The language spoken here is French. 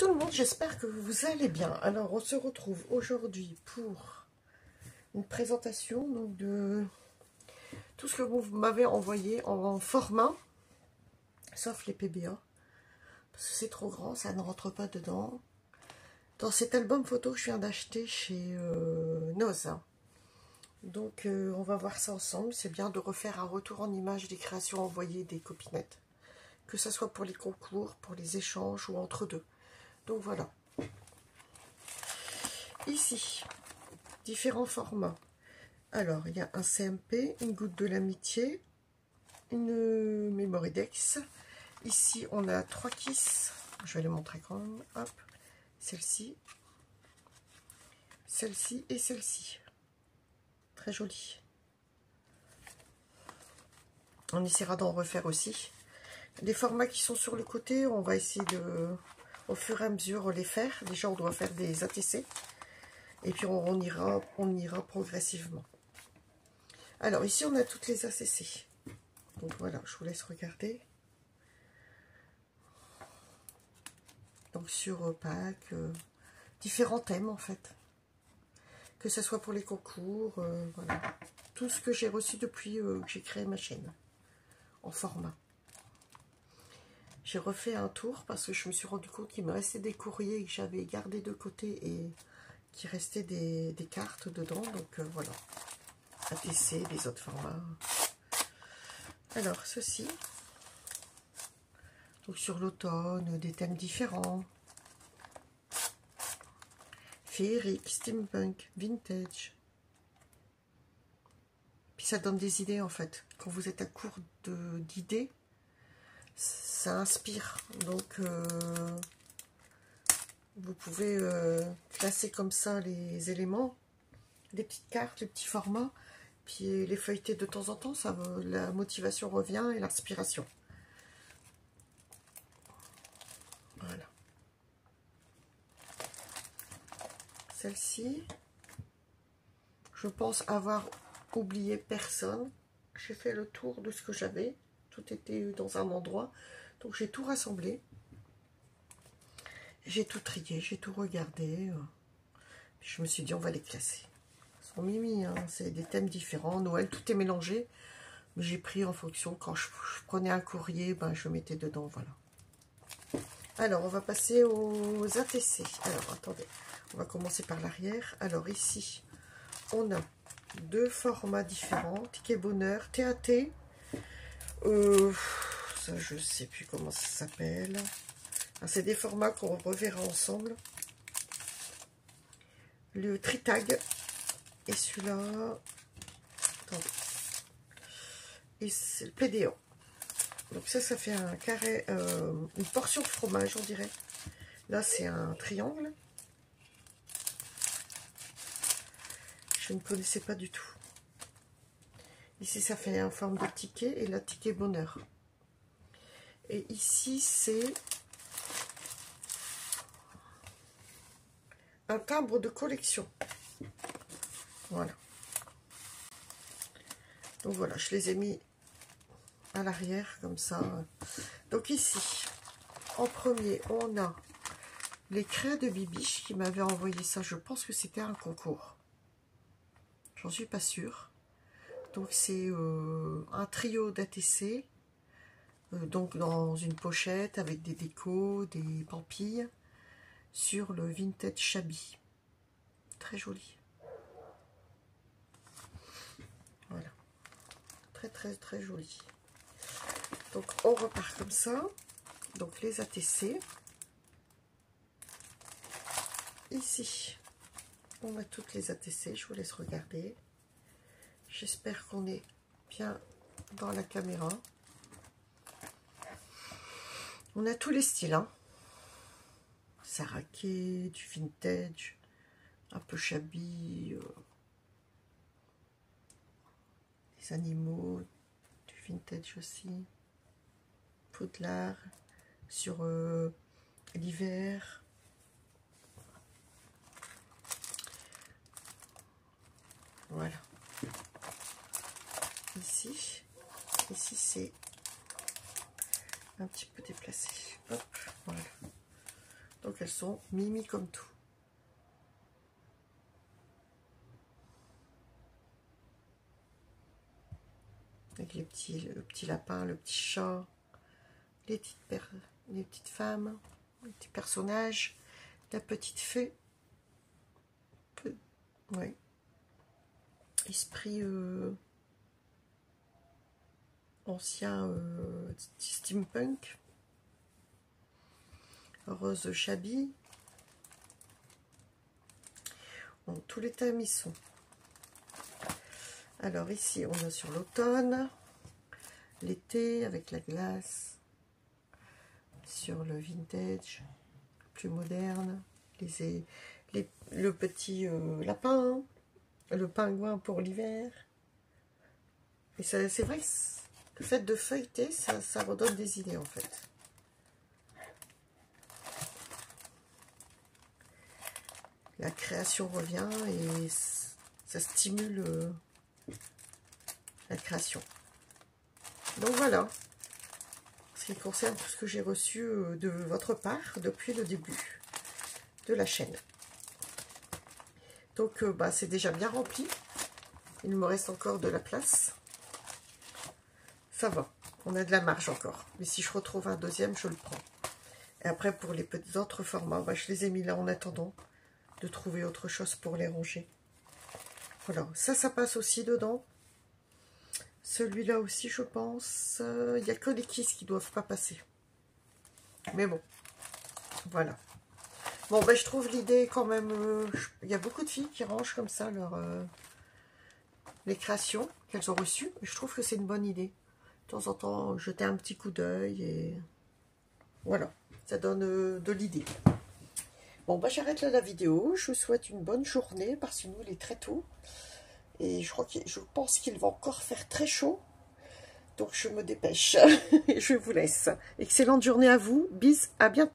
tout le monde, j'espère que vous allez bien. Alors, on se retrouve aujourd'hui pour une présentation donc, de tout ce que vous m'avez envoyé en format, sauf les PBA, parce que c'est trop grand, ça ne rentre pas dedans. Dans cet album photo que je viens d'acheter chez Noz. Donc, on va voir ça ensemble. C'est bien de refaire un retour en image des créations envoyées des copinettes, que ce soit pour les concours, pour les échanges ou entre deux. Donc voilà. Ici, différents formats. Alors, il y a un CMP, une goutte de l'amitié, une Mémoridex. Ici, on a 3 Kiss. Je vais les montrer quand même. Hop, celle-ci et celle-ci. Très jolie. On essaiera d'en refaire aussi. Les formats qui sont sur le côté, on va essayer de, au fur et à mesure, les faire. Déjà, on doit faire des ATC. Et puis, on ira progressivement. Alors, ici, on a toutes les ACC. Donc, voilà, je vous laisse regarder. Donc, sur Pâques, différents thèmes, en fait. Que ce soit pour les concours, voilà. Tout ce que j'ai reçu depuis que j'ai créé ma chaîne. En format. J'ai refait un tour parce que je me suis rendu compte qu'il me restait des courriers que j'avais gardés de côté et qu'il restait des cartes dedans. Donc voilà. ATC, les autres formats. Alors, ceci. Donc sur l'automne, des thèmes différents. Féerique, steampunk, vintage. Puis ça donne des idées en fait. Quand vous êtes à court d'idées, ça inspire. Donc vous pouvez classer comme ça les éléments, les petites cartes, les petits formats, puis les feuilleter de temps en temps, ça, la motivation revient et l'inspiration. Voilà. Celle-ci, je pense avoir oublié personne. J'ai fait le tour de ce que j'avais. Tout était dans un endroit. Donc j'ai tout rassemblé. J'ai tout trié, j'ai tout regardé. Puis je me suis dit, on va les classer. Ils sont mimi, hein. C'est des thèmes différents. Noël, tout est mélangé. Mais j'ai pris en fonction. Quand je prenais un courrier, ben, je mettais dedans. Voilà. Alors, on va passer aux ATC. Alors, attendez. On va commencer par l'arrière. Alors, ici, on a 2 formats différents. Ticket bonheur, TAT. Ça, je sais plus comment ça s'appelle. C'est des formats qu'on reverra ensemble. Le Tritag. Et celui-là. Attendez. Et c'est le PDO. Donc ça fait un carré, une portion de fromage, on dirait. Là, c'est un triangle. Je ne connaissais pas du tout. Ici, ça fait en forme de ticket et la ticket bonheur. Et ici, c'est un timbre de collection. Voilà. Donc voilà, je les ai mis à l'arrière, comme ça. Donc ici, en premier, on a les craies de Bibiche qui m'avaient envoyé ça. Je pense que c'était un concours. J'en suis pas sûre. Donc c'est un trio d'ATC. Donc dans une pochette avec des décos, des pampilles. Sur le vintage shabby. Très joli. Voilà. Très très très joli. Donc on repart comme ça. Donc les ATC. Ici, on a toutes les ATC. Je vous laisse regarder. J'espère qu'on est bien dans la caméra. On a tous les styles. Hein. Saraké, du vintage, un peu shabby. Les animaux, du vintage aussi. Poudlard, sur l'hiver. Voilà. Ici c'est un petit peu déplacé. Hop, voilà. Donc elles sont mimi comme tout. Avec le petit lapin, le petit chat, les petites femmes, les petits personnages, la petite fée. Ouais. Esprit ancien steampunk. Rose Chabi. Bon, tous les thèmes y sont. Alors ici, on a sur l'automne, l'été avec la glace, sur le vintage, plus moderne, le petit lapin, le pingouin pour l'hiver. Et c'est vrai que le fait de feuilleter, ça redonne des idées en fait. La création revient et ça stimule la création. Donc voilà, ce qui concerne tout ce que j'ai reçu de votre part depuis le début de la chaîne. Donc c'est déjà bien rempli. Il me reste encore de la place. Ça va, on a de la marge encore. Mais si je retrouve un deuxième, je le prends. Et après, pour les petits autres formats, je les ai mis là en attendant de trouver autre chose pour les ranger. Voilà, ça passe aussi dedans. Celui-là aussi, je pense. Il n'y a que les kisses qui ne doivent pas passer. Mais bon, voilà. Bon, je trouve l'idée quand même... il y a beaucoup de filles qui rangent comme ça les créations qu'elles ont reçues. Je trouve que c'est une bonne idée. De temps en temps, jeter un petit coup d'œil et... Voilà, ça donne de l'idée. Bon, j'arrête là la vidéo. Je vous souhaite une bonne journée parce que nous, il est très tôt. Et je pense qu'il va encore faire très chaud. Donc, je me dépêche. Et je vous laisse. Excellente journée à vous. Bis, à bientôt.